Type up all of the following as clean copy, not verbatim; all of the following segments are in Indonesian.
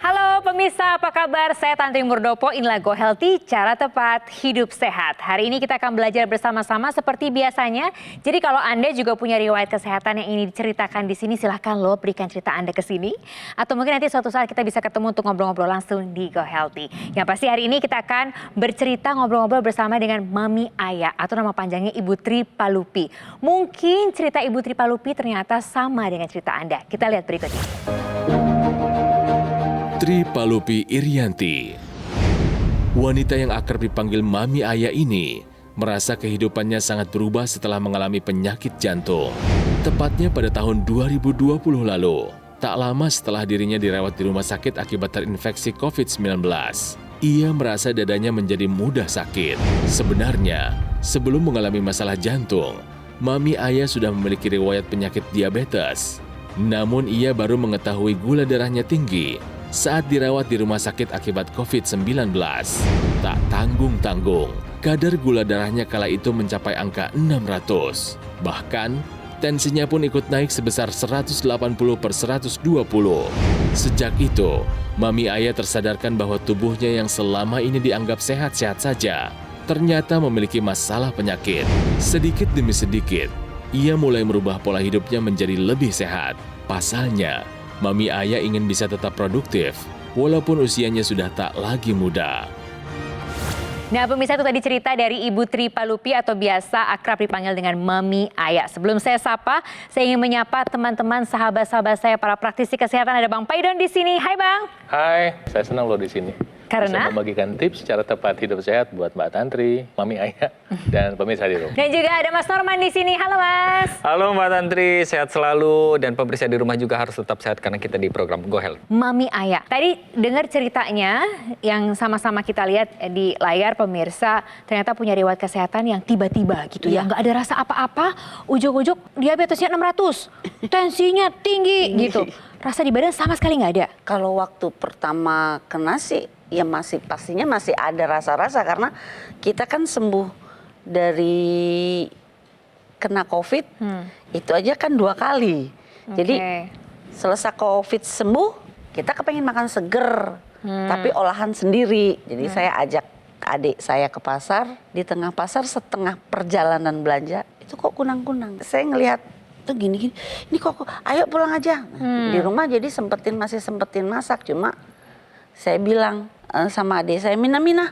Halo pemirsa, apa kabar? Saya Tantri Murdopo, inilah Go Healthy, cara tepat hidup sehat. Hari ini kita akan belajar bersama-sama seperti biasanya. Jadi kalau Anda juga punya riwayat kesehatan yang ingin diceritakan di sini, silahkan lo berikan cerita Anda ke sini. Atau mungkin nanti suatu saat kita bisa ketemu untuk ngobrol-ngobrol langsung di Go Healthy. Yang pasti hari ini kita akan bercerita ngobrol-ngobrol bersama dengan Mami Aya atau nama panjangnya Ibu Tri Palupi. Mungkin cerita Ibu Tri Palupi ternyata sama dengan cerita Anda. Kita lihat berikutnya. Tri Palupi Irianti. Wanita yang akrab dipanggil Mami Aya ini merasa kehidupannya sangat berubah setelah mengalami penyakit jantung. Tepatnya pada tahun 2020 lalu, tak lama setelah dirinya dirawat di rumah sakit akibat terinfeksi COVID-19. Ia merasa dadanya menjadi mudah sakit. Sebenarnya, sebelum mengalami masalah jantung, Mami Aya sudah memiliki riwayat penyakit diabetes. Namun ia baru mengetahui gula darahnya tinggi saat dirawat di rumah sakit akibat COVID-19. Tak tanggung-tanggung, kadar gula darahnya kala itu mencapai angka 600. Bahkan, tensinya pun ikut naik sebesar 180/120. Sejak itu, Mami Aya tersadarkan bahwa tubuhnya yang selama ini dianggap sehat-sehat saja, ternyata memiliki masalah penyakit. Sedikit demi sedikit, ia mulai merubah pola hidupnya menjadi lebih sehat. Pasalnya, Mami Aya ingin bisa tetap produktif, walaupun usianya sudah tak lagi muda. Nah pemirsa, itu tadi cerita dari Ibu Tri Palupi atau biasa akrab dipanggil dengan Mami Aya. Sebelum saya sapa, saya ingin menyapa teman-teman sahabat-sahabat saya para praktisi kesehatan. Ada Bang Paidon di sini. Hai Bang. Hai, saya senang loh di sini. Karena? Bisa membagikan tips cara tepat hidup sehat buat Mbak Tantri, Mami Aya, dan pemirsa di rumah. Dan juga ada Mas Norman di sini. Halo Mas. Halo Mbak Tantri, sehat selalu dan pemirsa di rumah juga harus tetap sehat karena kita di program Go Health. Mami Aya. Tadi dengar ceritanya yang sama-sama kita lihat di layar pemirsa, ternyata punya riwayat kesehatan yang tiba-tiba gitu ya. Nggak ada rasa apa-apa, ujuk-ujuk diabetesnya 600, tensinya tinggi gitu. Rasa di badan sama sekali nggak ada. Kalau waktu pertama kena sih, ya pastinya masih ada rasa-rasa karena kita kan sembuh dari kena COVID itu aja kan 2 kali. Jadi selesai COVID sembuh, kita kepengen makan seger, tapi olahan sendiri. Jadi saya ajak adik saya ke pasar, di tengah pasar setengah perjalanan belanja itu kok kunang-kunang. Saya ngelihat tuh gini-gini, ini kok ayo pulang aja. Nah, di rumah jadi masih sempetin masak, cuma saya bilang sama adik saya, Mina,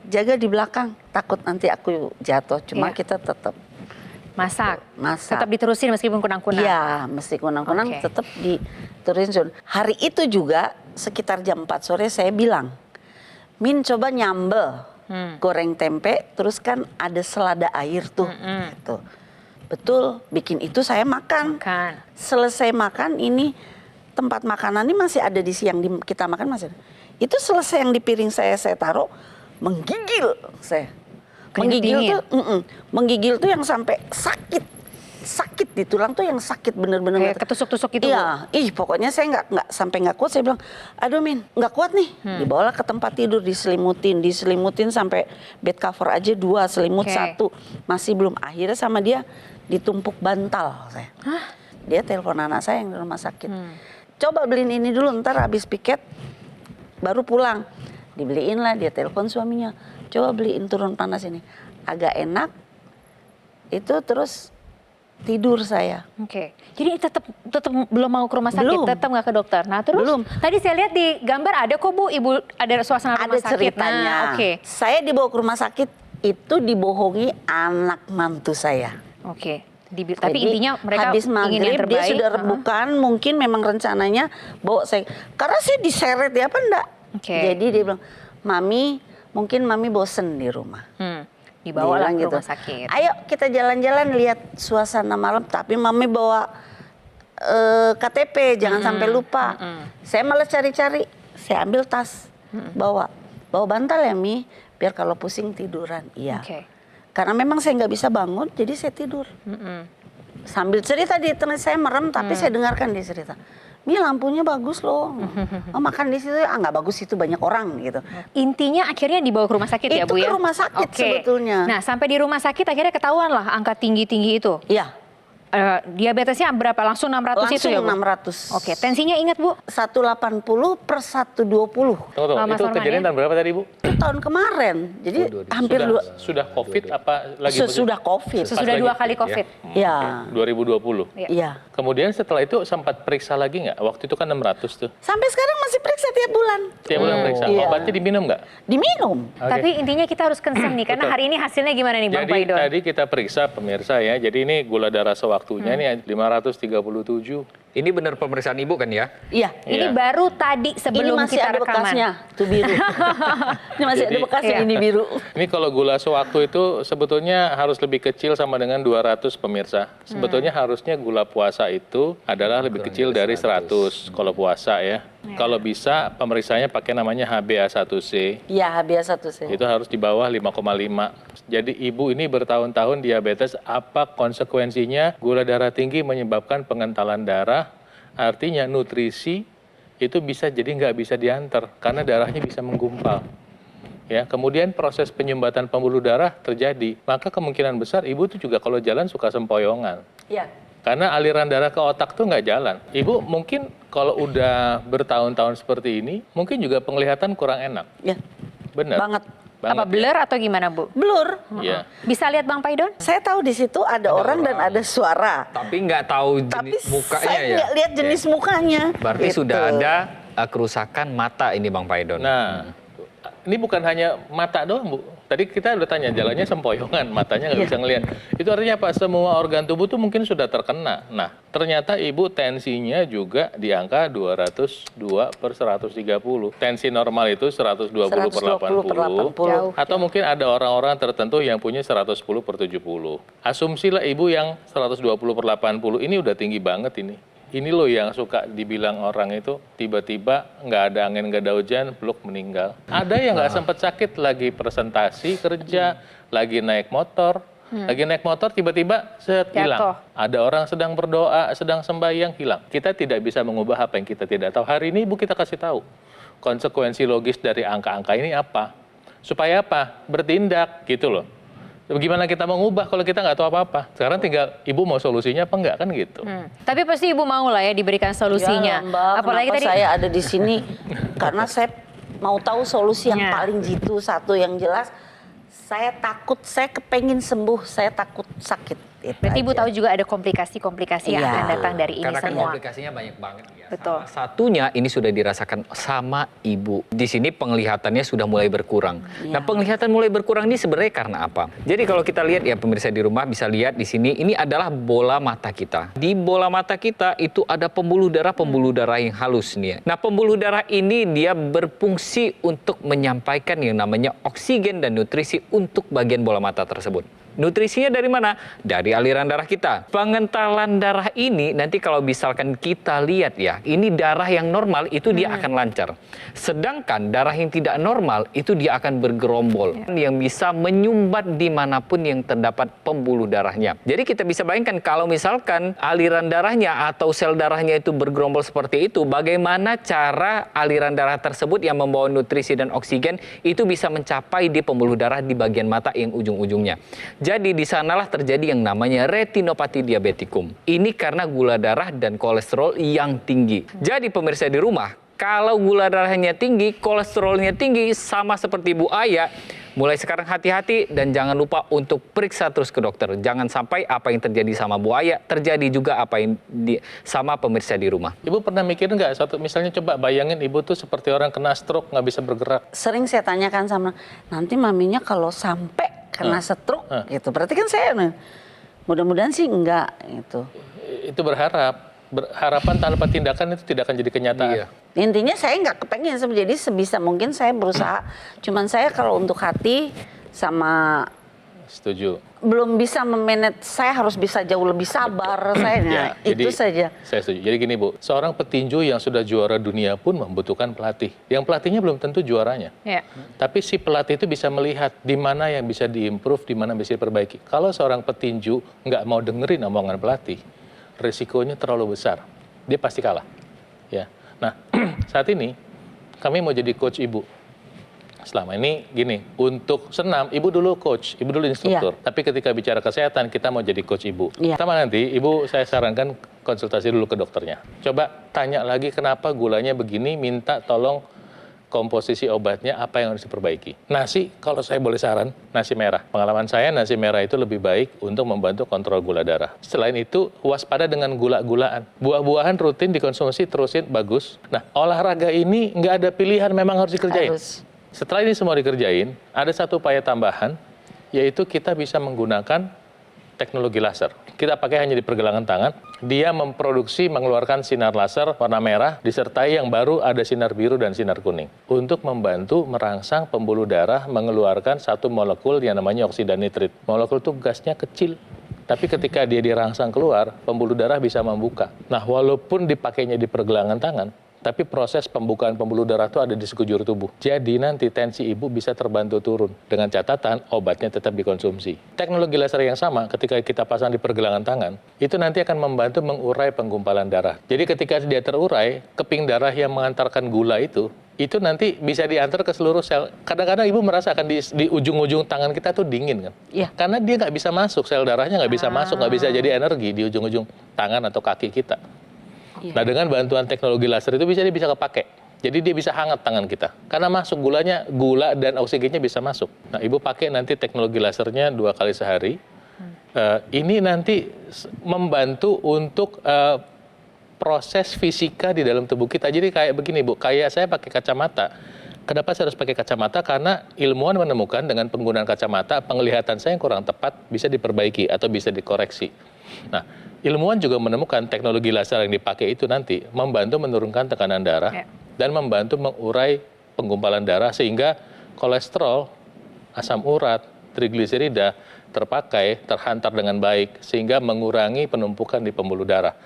jaga di belakang, takut nanti aku jatuh. Cuma kita tetap masak. Tetap diterusin meskipun kunang-kunang. Iya, mesti kunang-kunang tetap diterusin. Hari itu juga sekitar jam 4 sore saya bilang, Min coba nyambel, goreng tempe, terus kan ada selada air tuh. Gitu. Betul, bikin itu saya makan. Selesai makan ini tempat makanan ini masih ada di siang kita makan masih ada. Itu selesai yang di piring saya taruh, menggigil saya. Menggigil tuh yang sampai sakit di tulang tuh yang sakit bener-bener. Kayak ketusuk-tusuk gitu. Iya, pokoknya saya nggak sampai nggak kuat. Saya bilang, aduh Min, nggak kuat nih. Dibawalah ke tempat tidur, diselimutin sampai bed cover aja 2, selimut 1, masih belum. Akhirnya sama dia ditumpuk bantal saya. Dia telepon anak saya yang di rumah sakit. Coba beliin ini dulu, ntar habis piket baru pulang. Dibeliin lah, dia telepon suaminya. Coba beliin turun panas ini. Agak enak, itu terus tidur saya. Jadi tetap belum mau ke rumah sakit, tetap nggak ke dokter. Nah terus tadi saya lihat di gambar ada kok Bu, Ibu ada suasana rumah sakit. Ada ceritanya. Saya dibawa ke rumah sakit itu dibohongi anak mantu saya. Tapi intinya mereka habis ingin yang terbaik. Dia sudah rebukan, mungkin memang rencananya bawa saya. Karena saya diseret ya apa enggak. Jadi dia bilang, Mami, mungkin Mami bosen di rumah. Dibawa lah ke rumah sakit. Ayo kita jalan-jalan lihat suasana malam, tapi Mami bawa KTP, jangan sampai lupa. Saya malah cari-cari, saya ambil tas, bawa bantal ya Mi, biar kalau pusing tiduran. Iya. Karena memang saya nggak bisa bangun, jadi saya tidur. Sambil cerita di tengah saya merem, tapi saya dengarkan dia cerita. "Mi, lampunya bagus loh. Oh, makan di situ nggak bagus, itu banyak orang," gitu. Intinya akhirnya dibawa ke rumah sakit ya, Itu Bu ya? ke rumah sakit Oke. sebetulnya. Nah, sampai di rumah sakit akhirnya ketahuan lah angka tinggi-tinggi itu. Iya, Diabetesnya berapa? Langsung 600 itu langsung ya, Bu? 600. Oke, tensinya ingat, Bu? 180 per 120. Tunggu, Mas itu Norman, kejadian ya? tahun berapa tadi, Bu? Itu tahun kemarin. Jadi hampir Sudah COVID apa lagi? sesudah COVID. Sesudah lagi. 2 kali COVID. Ya. 2020. Iya. Iya. Kemudian setelah itu sempat periksa lagi nggak? Waktu itu kan 600 tuh. Sampai sekarang masih periksa tiap bulan. Tiap bulan periksa. Iya. Obatnya diminum nggak? Diminum. Tapi intinya kita harus concern nih, karena Betul. hari ini hasilnya gimana nih, Bang Jadi Paidon? tadi kita periksa pemirsa ya. Jadi ini gula darah sewaktunya nih 537. Ini benar pemeriksaan Ibu kan ya? Iya. Ini Iya. baru tadi Ini sebelum masih kita ada rekaman. bekasnya, tuh biru. Ini masih ada Jadi- bekasnya, Iya. ini biru. Ini kalau gula sewaktu itu sebetulnya harus lebih kecil sama dengan 200 pemirsa. Sebetulnya harusnya gula puasa itu adalah lebih kecil dari 100 kalau puasa ya. Kalau bisa pemeriksaannya pakai namanya HbA1c. Iya, HbA1c. Itu harus di bawah 5,5. Jadi ibu ini bertahun-tahun diabetes, apa konsekuensinya? Gula darah tinggi menyebabkan pengentalan darah, artinya nutrisi itu bisa jadi nggak bisa diantar karena darahnya bisa menggumpal. Ya, kemudian proses penyumbatan pembuluh darah terjadi, maka kemungkinan besar ibu itu juga kalau jalan suka sempoyongan. Iya. Karena aliran darah ke otak tuh nggak jalan. Ibu mungkin kalau udah bertahun-tahun seperti ini, mungkin juga penglihatan kurang enak. Iya. Benar. Banget. Apa blur atau gimana, Bu? Blur. Iya. Bisa lihat Bang Paidon? Saya tahu di situ ada orang dan ada suara. Tapi nggak tahu Tapi jenis mukanya saya ya? nggak lihat jenis mukanya. Berarti Gitu. sudah ada kerusakan mata ini Bang Paidon. Nah, ini bukan hanya mata doang, Bu. Tadi kita udah tanya, jalannya sempoyongan, matanya nggak Iya. bisa ngelihat. Itu artinya apa? Semua organ tubuh tuh mungkin sudah terkena. Nah, ternyata ibu tensinya juga di angka 202 per 130. Tensi normal itu 120 per 80. Jauh. Atau mungkin ada orang-orang tertentu yang punya 110 per 70. Asumsilah ibu yang 120 per 80, ini udah tinggi banget ini. Ini loh yang suka dibilang orang itu tiba-tiba nggak ada angin, nggak ada hujan, peluk meninggal. Ada yang nggak sempat sakit, lagi presentasi kerja, lagi naik motor, tiba-tiba set hilang. Jatuh. Ada orang sedang berdoa, sedang sembahyang, hilang. Kita tidak bisa mengubah apa yang kita tidak tahu. Hari ini Ibu kita kasih tahu konsekuensi logis dari angka-angka ini apa. Supaya apa? Bertindak gitu loh. Bagaimana kita mau ngubah kalau kita nggak tahu apa-apa? Sekarang tinggal Ibu mau solusinya apa enggak kan gitu. Tapi pasti Ibu mau lah ya diberikan solusinya. Ya, Mbak, Apalagi kenapa tadi saya ada di sini? Karena saya mau tahu solusi yang Ya. paling jitu, satu yang jelas. Saya takut, saya kepengen sembuh, saya takut sakit. Itu berarti Ibu aja. tahu juga ada komplikasi-komplikasi yang Iya. akan datang dari ini Karena kan semua. komplikasinya banyak banget ya. Betul. Salah satunya ini sudah dirasakan sama Ibu. Di sini penglihatannya sudah mulai berkurang. Iya. Nah, penglihatan mulai berkurang ini sebenarnya karena apa? Jadi kalau kita lihat ya pemirsa di rumah bisa lihat di sini ini adalah bola mata kita. Di bola mata kita itu ada pembuluh darah yang halus nih ya. Nah, pembuluh darah ini dia berfungsi untuk menyampaikan yang namanya oksigen dan nutrisi untuk bagian bola mata tersebut. Nutrisinya dari mana? Dari aliran darah kita. Pengentalan darah ini nanti kalau misalkan kita lihat ya, ini darah yang normal itu dia akan lancar. Sedangkan darah yang tidak normal itu dia akan bergerombol. Yang bisa menyumbat dimanapun yang terdapat pembuluh darahnya. Jadi kita bisa bayangkan kalau misalkan aliran darahnya atau sel darahnya itu bergerombol seperti itu, bagaimana cara aliran darah tersebut yang membawa nutrisi dan oksigen itu bisa mencapai di pembuluh darah di bagian mata yang ujung-ujungnya. Jadi di sanalah terjadi yang namanya retinopati diabetikum. Ini karena gula darah dan kolesterol yang tinggi. Jadi pemirsa di rumah, kalau gula darahnya tinggi, kolesterolnya tinggi, sama seperti Bu Aya, mulai sekarang hati-hati dan jangan lupa untuk periksa terus ke dokter. Jangan sampai apa yang terjadi sama Bu Aya, terjadi juga apa yang sama pemirsa di rumah. Ibu pernah mikir nggak, misalnya coba bayangin Ibu tuh seperti orang kena stroke, nggak bisa bergerak. Sering saya tanyakan sama, nanti maminya kalau sampai kena stroke gitu. Berarti kan saya, mudah-mudahan sih enggak gitu. Itu harapan tanpa tindakan itu tidak akan jadi kenyataan. Iya. Intinya saya nggak kepengen, jadi sebisa mungkin saya berusaha. Cuman saya kalau untuk hati sama Setuju. belum bisa memanage, saya harus bisa jauh lebih sabar saya. Itu saja. Saya setuju. Jadi gini Bu, seorang petinju yang sudah juara dunia pun membutuhkan pelatih. Yang pelatihnya belum tentu juaranya. Ya. Tapi si pelatih itu bisa melihat di mana yang bisa diimprove, di mana bisa diperbaiki. Kalau seorang petinju nggak mau dengerin omongan pelatih, risikonya terlalu besar. Dia pasti kalah. Ya. Nah, saat ini kami mau jadi coach ibu. Selama ini gini, untuk senam ibu dulu coach, ibu dulu instruktur. Tapi ketika bicara kesehatan kita mau jadi coach ibu. Pertama nanti ibu saya sarankan konsultasi dulu ke dokternya. Coba tanya lagi kenapa gulanya begini, minta tolong komposisi obatnya apa yang harus diperbaiki. Nasi, kalau saya boleh saran, nasi merah. Pengalaman saya nasi merah itu lebih baik untuk membantu kontrol gula darah. Selain itu, waspada dengan gula-gulaan. Buah-buahan rutin dikonsumsi, terusin, bagus. Nah, olahraga ini nggak ada pilihan, memang harus dikerjain. Setelah ini semua dikerjain, ada satu upaya tambahan, yaitu kita bisa menggunakan teknologi laser. Kita pakai hanya di pergelangan tangan, dia memproduksi, mengeluarkan sinar laser warna merah, disertai yang baru ada sinar biru dan sinar kuning. Untuk membantu merangsang pembuluh darah mengeluarkan satu molekul yang namanya oksida nitrit. Molekul itu gasnya kecil, tapi ketika dia dirangsang keluar, pembuluh darah bisa membuka. Nah, walaupun dipakainya di pergelangan tangan, tapi proses pembukaan pembuluh darah itu ada di sekujur tubuh. Jadi nanti tensi ibu bisa terbantu turun. Dengan catatan obatnya tetap dikonsumsi. Teknologi laser yang sama ketika kita pasang di pergelangan tangan, itu nanti akan membantu mengurai penggumpalan darah. Jadi ketika dia terurai, keping darah yang mengantarkan gula itu nanti bisa diantar ke seluruh sel. Kadang-kadang ibu merasakan di ujung-ujung tangan kita tuh dingin kan? Iya. Karena dia nggak bisa masuk, sel darahnya nggak bisa masuk, nggak bisa jadi energi di ujung-ujung tangan atau kaki kita. Nah, dengan bantuan teknologi laser itu dia bisa kepake. Jadi dia bisa hangat tangan kita. Karena masuk gula dan oksigennya bisa masuk. Nah, ibu pakai nanti teknologi lasernya 2 kali sehari. Ini nanti membantu untuk proses fisika di dalam tubuh kita. Jadi kayak begini, Bu. Kayak saya pakai kacamata. Kenapa saya harus pakai kacamata? Karena ilmuwan menemukan dengan penggunaan kacamata, penglihatan saya yang kurang tepat bisa diperbaiki atau bisa dikoreksi. Nah, ilmuwan juga menemukan teknologi laser yang dipakai itu nanti membantu menurunkan tekanan darah dan membantu mengurai penggumpalan darah sehingga kolesterol, asam urat, trigliserida terpakai, terhantar dengan baik sehingga mengurangi penumpukan di pembuluh darah.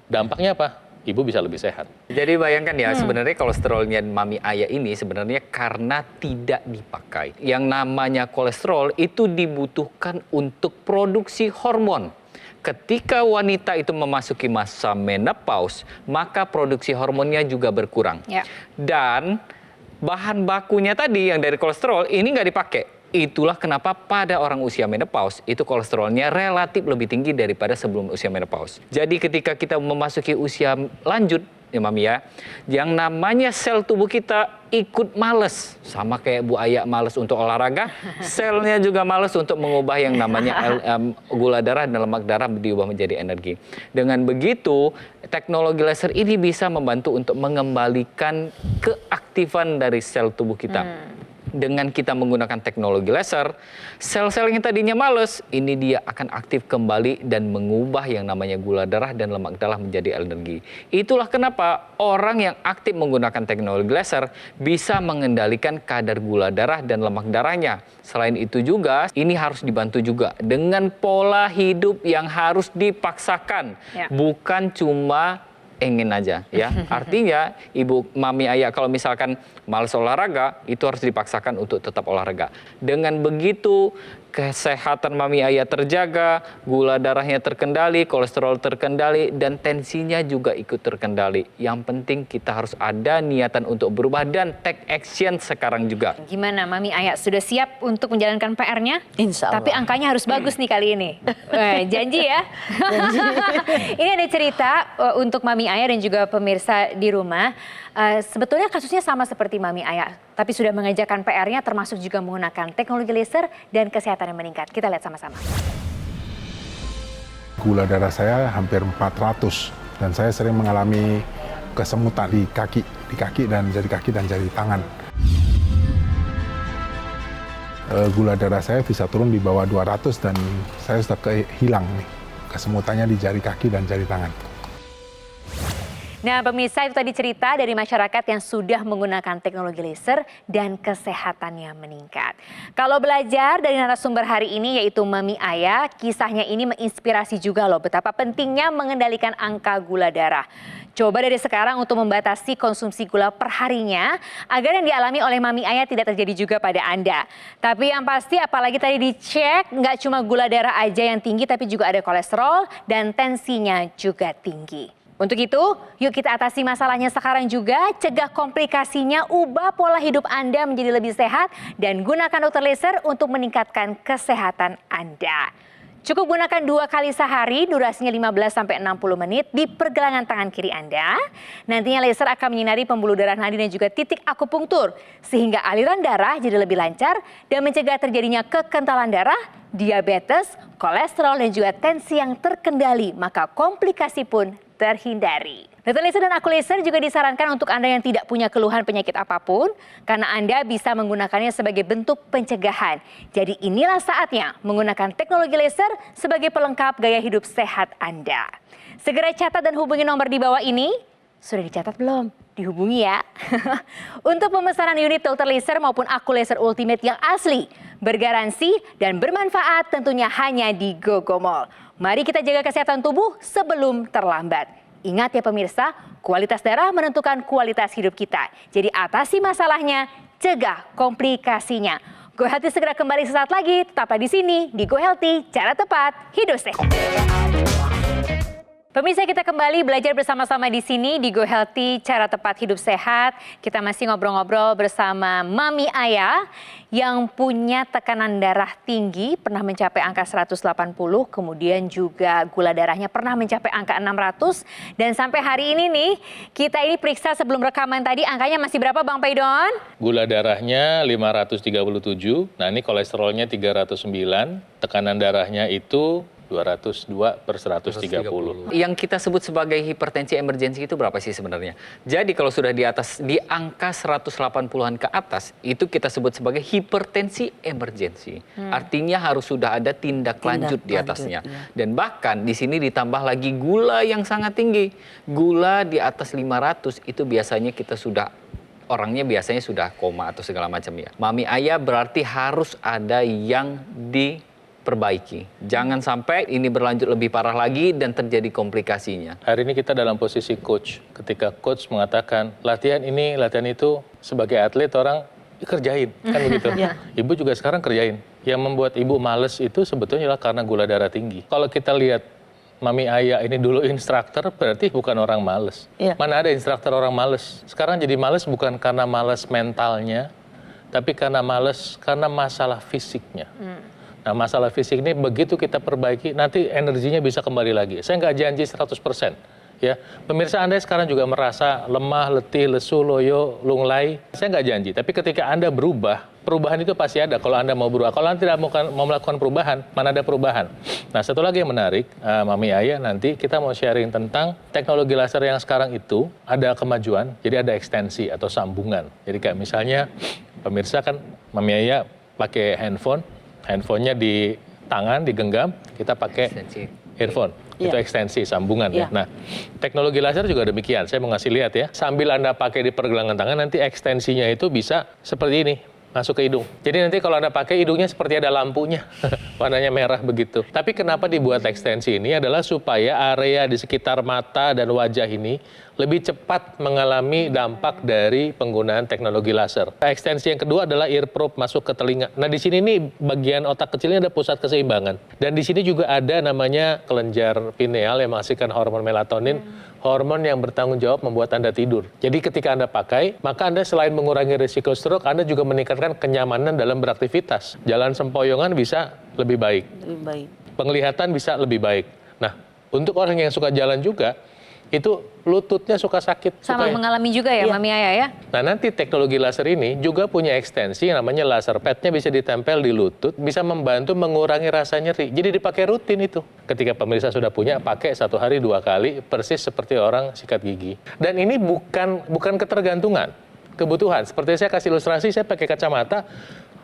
Dampaknya apa? Ibu bisa lebih sehat. Jadi bayangkan ya, sebenarnya kolesterolnya Mami Aya ini sebenarnya karena tidak dipakai. Yang namanya kolesterol itu dibutuhkan untuk produksi hormon. Ketika wanita itu memasuki masa menopause, maka produksi hormonnya juga berkurang. Dan bahan bakunya tadi yang dari kolesterol ini nggak dipakai. Itulah kenapa pada orang usia menopause itu kolesterolnya relatif lebih tinggi daripada sebelum usia menopause. Jadi ketika kita memasuki usia lanjut, ya Mami ya, yang namanya sel tubuh kita ikut males. Sama kayak Bu Aya males untuk olahraga, selnya juga males untuk mengubah yang namanya gula darah dan lemak darah diubah menjadi energi. Dengan begitu, teknologi laser ini bisa membantu untuk mengembalikan keaktifan dari sel tubuh kita. Dengan kita menggunakan teknologi laser, sel-sel yang tadinya males, ini dia akan aktif kembali dan mengubah yang namanya gula darah dan lemak darah menjadi energi. Itulah kenapa orang yang aktif menggunakan teknologi laser bisa mengendalikan kadar gula darah dan lemak darahnya. Selain itu juga, ini harus dibantu juga dengan pola hidup yang harus dipaksakan, bukan cuma ingin aja ya. Artinya Ibu Mami Aya kalau misalkan malas olahraga itu harus dipaksakan untuk tetap olahraga. Dengan begitu kesehatan Mami Aya terjaga, gula darahnya terkendali, kolesterol terkendali, dan tensinya juga ikut terkendali. Yang penting kita harus ada niatan untuk berubah dan take action sekarang juga. Gimana Mami Aya, sudah siap untuk menjalankan PR-nya? Insya Allah. Tapi angkanya harus bagus nih kali ini. Janji ya? Janji. Ini ada cerita untuk Mami Aya dan juga pemirsa di rumah. Sebetulnya kasusnya sama seperti Mami Aya, tapi sudah mengerjakan PR-nya termasuk juga menggunakan teknologi laser dan kesehatan yang meningkat. Kita lihat sama-sama. Gula darah saya hampir 400 dan saya sering mengalami kesemutan di kaki dan jari tangan. Gula darah saya bisa turun di bawah 200 dan saya sudah hilang nih kesemutannya di jari kaki dan jari tangan. Nah pemirsa, itu tadi cerita dari masyarakat yang sudah menggunakan teknologi laser dan kesehatannya meningkat. Kalau belajar dari narasumber hari ini yaitu Mami Aya, kisahnya ini menginspirasi juga loh betapa pentingnya mengendalikan angka gula darah. Coba dari sekarang untuk membatasi konsumsi gula perharinya agar yang dialami oleh Mami Aya tidak terjadi juga pada Anda. Tapi yang pasti apalagi tadi dicek nggak cuma gula darah aja yang tinggi tapi juga ada kolesterol dan tensinya juga tinggi. Untuk itu, yuk kita atasi masalahnya sekarang juga, cegah komplikasinya, ubah pola hidup Anda menjadi lebih sehat, dan gunakan dokter laser untuk meningkatkan kesehatan Anda. Cukup gunakan 2 kali sehari, durasinya 15-60 menit di pergelangan tangan kiri Anda. Nantinya laser akan menyinari pembuluh darah nadi dan juga titik akupunktur, sehingga aliran darah jadi lebih lancar dan mencegah terjadinya kekentalan darah, diabetes, kolesterol, dan juga tensi yang terkendali, maka komplikasi pun terhindari. Dokter laser dan aku laser juga disarankan untuk Anda yang tidak punya keluhan penyakit apapun, karena Anda bisa menggunakannya sebagai bentuk pencegahan. Jadi inilah saatnya menggunakan teknologi laser sebagai pelengkap gaya hidup sehat Anda. Segera catat dan hubungi nomor di bawah ini. Sudah dicatat belum? Dihubungi ya. Untuk pemesanan unit dokter laser maupun aku laser ultimate yang asli, bergaransi dan bermanfaat tentunya hanya di GoGo Mall. Mari kita jaga kesehatan tubuh sebelum terlambat. Ingat ya pemirsa, kualitas darah menentukan kualitas hidup kita. Jadi atasi masalahnya, cegah komplikasinya. Go Healthy segera kembali sesaat lagi, tetaplah di sini di Go Healthy, cara tepat, hidup sehat. Pemirsa, kita kembali belajar bersama-sama di sini di Go Healthy, cara tepat hidup sehat. Kita masih ngobrol-ngobrol bersama Mami Aya yang punya tekanan darah tinggi, pernah mencapai angka 180, kemudian juga gula darahnya pernah mencapai angka 600. Dan sampai hari ini nih, kita ini periksa sebelum rekaman tadi, angkanya masih berapa Bang Paidon? Gula darahnya 537, nah ini kolesterolnya 309, tekanan darahnya itu 202/130. Yang kita sebut sebagai hipertensi emergensi itu berapa sih sebenarnya? Jadi kalau sudah di angka 180-an ke atas, itu kita sebut sebagai hipertensi emergensi. Artinya harus sudah ada tindak lanjut di atasnya. Dan bahkan di sini ditambah lagi gula yang sangat tinggi. Gula di atas 500 itu biasanya kita sudah orangnya biasanya sudah koma atau segala macam ya. Mami Aya berarti harus ada yang diperbaiki. Jangan sampai ini berlanjut lebih parah lagi dan terjadi komplikasinya. Hari ini kita dalam posisi coach. Ketika coach mengatakan latihan ini, latihan itu, sebagai atlet orang kerjain, kan begitu. Ibu juga sekarang kerjain. Yang membuat ibu males itu sebetulnya adalah karena gula darah tinggi. Kalau kita lihat Mami Aya ini dulu instruktur, berarti bukan orang males. Mana ada instruktur orang males. Sekarang jadi males bukan karena males mentalnya, tapi karena males karena masalah fisiknya. Nah, masalah fisik ini begitu kita perbaiki, nanti energinya bisa kembali lagi. Saya nggak janji 100%. Ya, pemirsa Anda sekarang juga merasa lemah, letih, lesu, loyo, lunglai. Saya nggak janji, tapi ketika Anda berubah, perubahan itu pasti ada kalau Anda mau berubah. Kalau Anda tidak mau melakukan perubahan, mana ada perubahan. Nah, satu lagi yang menarik, Mami Aya, nanti kita mau sharing tentang teknologi laser yang sekarang itu ada kemajuan, jadi ada ekstensi atau sambungan. Jadi kayak misalnya, pemirsa kan Mami Aya pakai handphonenya di tangan, digenggam, kita pakai earphone. Itu ekstensi, sambungan ya. Nah, teknologi laser juga demikian. Saya mau ngasih lihat ya. Sambil Anda pakai di pergelangan tangan, nanti ekstensinya itu bisa seperti ini, masuk ke hidung. Jadi nanti kalau Anda pakai, hidungnya seperti ada lampunya. Warnanya merah begitu. Tapi kenapa dibuat ekstensi ini adalah supaya area di sekitar mata dan wajah ini lebih cepat mengalami dampak dari penggunaan teknologi laser. Ekstensi yang kedua adalah ear probe masuk ke telinga. Nah, di sini nih bagian otak kecilnya ada pusat keseimbangan. Dan di sini juga ada namanya kelenjar pineal yang menghasilkan hormon melatonin, hormon yang bertanggung jawab membuat Anda tidur. Jadi ketika Anda pakai, maka Anda selain mengurangi risiko stroke, Anda juga meningkatkan kenyamanan dalam beraktivitas. Jalan sempoyongan bisa lebih baik. Penglihatan bisa lebih baik. Nah, untuk orang yang suka jalan juga, itu lututnya suka sakit. Sama mengalami juga ya, Mami Aya ya? Nah, nanti teknologi laser ini juga punya ekstensi yang namanya laser padnya, bisa ditempel di lutut, bisa membantu mengurangi rasa nyeri. Jadi dipakai rutin itu. Ketika pemirsa sudah punya, pakai 1 hari 2 kali, persis seperti orang sikat gigi. Dan ini bukan ketergantungan, kebutuhan. Seperti saya kasih ilustrasi, saya pakai kacamata.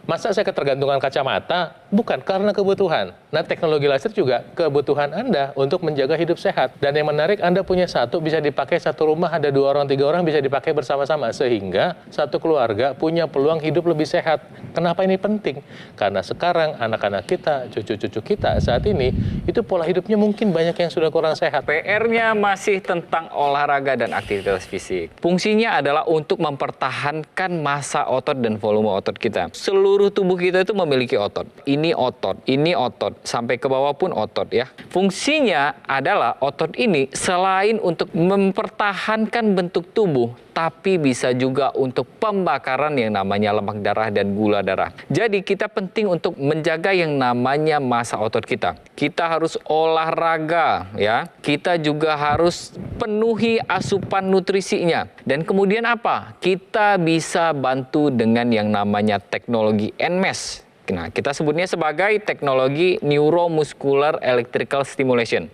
Masa saya ketergantungan kacamata? Bukan, karena kebutuhan. Nah, teknologi laser juga kebutuhan Anda untuk menjaga hidup sehat. Dan yang menarik, Anda punya satu, bisa dipakai satu rumah, ada 2 orang, 3 orang, bisa dipakai bersama-sama. Sehingga satu keluarga punya peluang hidup lebih sehat. Kenapa ini penting? Karena sekarang anak-anak kita, cucu-cucu kita saat ini, itu pola hidupnya mungkin banyak yang sudah kurang sehat. PR-nya masih tentang olahraga dan aktivitas fisik. Fungsinya adalah untuk mempertahankan massa otot dan volume otot kita. Seluruh seluruh tubuh kita itu memiliki otot. Ini otot, sampai ke bawah pun otot ya. Fungsinya adalah otot ini selain untuk mempertahankan bentuk tubuh, tapi bisa juga untuk pembakaran yang namanya lemak darah dan gula darah. Jadi kita penting untuk menjaga yang namanya massa otot kita. Kita harus olahraga ya. Kita juga harus penuhi asupan nutrisinya. Dan kemudian apa? Kita bisa bantu dengan yang namanya teknologi NMES. Nah, kita sebutnya sebagai teknologi Neuromuscular Electrical Stimulation.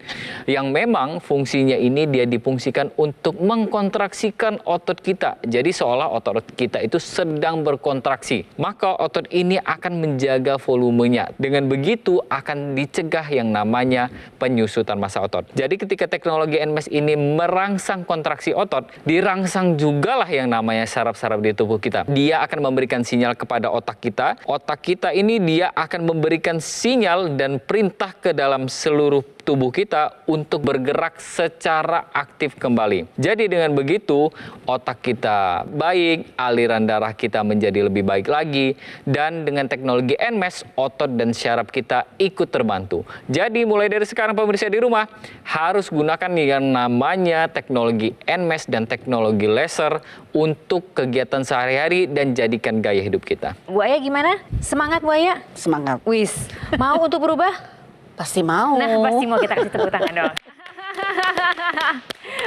Yang memang fungsinya ini dia difungsikan untuk mengkontraksikan otot kita. Jadi seolah otot kita itu sedang berkontraksi. Maka otot ini akan menjaga volumenya. Dengan begitu akan dicegah yang namanya penyusutan massa otot. Jadi ketika teknologi NMES ini merangsang kontraksi otot, dirangsang jugalah yang namanya saraf-saraf di tubuh kita. Dia akan memberikan sinyal kepada otak kita. Otak kita ini dia akan memberikan sinyal dan perintah ke dalam seluruh tubuh kita untuk bergerak secara aktif kembali. Jadi dengan begitu otak kita baik, aliran darah kita menjadi lebih baik lagi, dan dengan teknologi NMES otot dan syaraf kita ikut terbantu. Jadi mulai dari sekarang pemirsa di rumah harus gunakan yang namanya teknologi NMES dan teknologi laser untuk kegiatan sehari-hari dan jadikan gaya hidup kita. Bu Aya gimana? Semangat Bu Aya? Semangat. Wis, mau untuk berubah? Pasti mau. Nah, pasti mau, kita kasih tepuk tangan dong.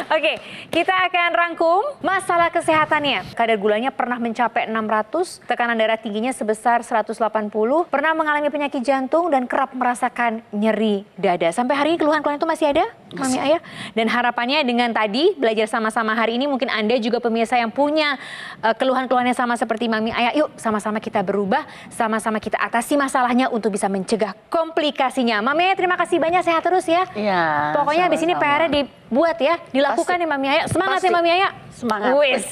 Oke, kita akan rangkum masalah kesehatannya. Kadar gulanya pernah mencapai 600, tekanan darah tingginya sebesar 180, pernah mengalami penyakit jantung dan kerap merasakan nyeri dada. Sampai hari ini keluhan-keluhan itu masih ada, Mami Aya? Dan harapannya dengan tadi belajar sama-sama hari ini, mungkin Anda juga pemirsa yang punya keluhan-keluhannya sama seperti Mami Aya, yuk sama-sama kita berubah, sama-sama kita atasi masalahnya untuk bisa mencegah komplikasinya. Mami Aya terima kasih banyak, sehat terus ya. Iya. Pokoknya habis ini PR-nya dibuat ya, dilakukan ya Mami Aya. Semangat ya Mami Aya. Semangat. Wis.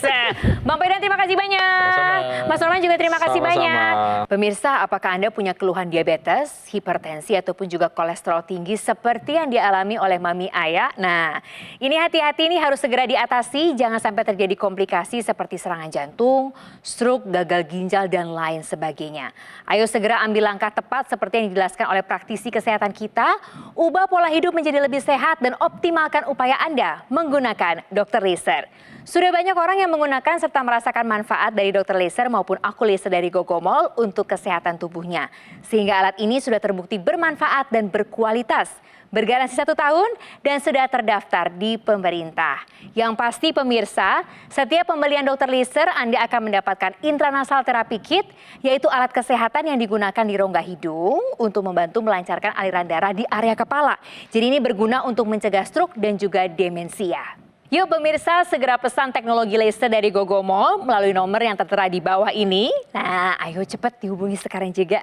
Bang Pedan terima kasih banyak. Sama-sama. Mas Norman juga terima kasih Sama-sama. banyak. Pemirsa, apakah Anda punya keluhan diabetes, hipertensi ataupun juga kolesterol tinggi seperti yang dialami oleh Mami Aya? Nah, ini hati-hati nih, harus segera diatasi, jangan sampai terjadi komplikasi seperti serangan jantung, stroke, gagal ginjal dan lain sebagainya. Ayo segera ambil langkah tepat seperti yang dijelaskan oleh praktisi kesehatan kita, ubah pola hidup menjadi lebih sehat dan optimalkan upaya Anda menggunakan dokter laser. Sudah banyak orang yang menggunakan serta merasakan manfaat dari dokter laser maupun aku laser dari Gogomol untuk kesehatan tubuhnya. Sehingga alat ini sudah terbukti bermanfaat dan berkualitas. Bergaransi 1 tahun dan sudah terdaftar di pemerintah. Yang pasti pemirsa, setiap pembelian dokter laser Anda akan mendapatkan intranasal therapy kit, yaitu alat kesehatan yang digunakan di rongga hidung untuk membantu melancarkan aliran darah di area kepala. Jadi ini berguna untuk mencegah stroke dan juga demensia. Yuk pemirsa, segera pesan teknologi laser dari Gogomol melalui nomor yang tertera di bawah ini. Nah, ayo cepat dihubungi sekarang juga.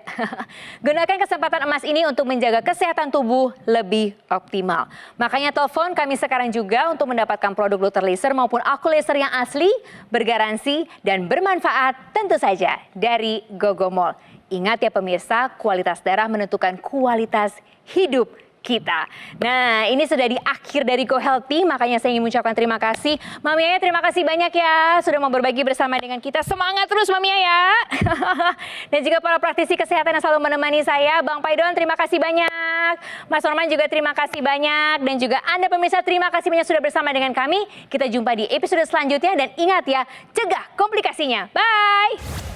Gunakan kesempatan emas ini untuk menjaga kesehatan tubuh lebih optimal. Makanya telepon kami sekarang juga untuk mendapatkan produk dokter laser maupun aku laser yang asli, bergaransi, dan bermanfaat tentu saja dari Gogomol. Ingat ya pemirsa, kualitas darah menentukan kualitas hidup kita. Nah, ini sudah di akhir dari Go Healthy, makanya saya ingin mengucapkan terima kasih. Mami Aya terima kasih banyak ya sudah mau berbagi bersama dengan kita. Semangat terus Mami Aya. Dan juga para praktisi kesehatan yang selalu menemani saya. Bang Paidon terima kasih banyak. Mas Norman juga terima kasih banyak. Dan juga Anda pemirsa terima kasih banyak sudah bersama dengan kami. Kita jumpa di episode selanjutnya dan ingat ya, cegah komplikasinya. Bye.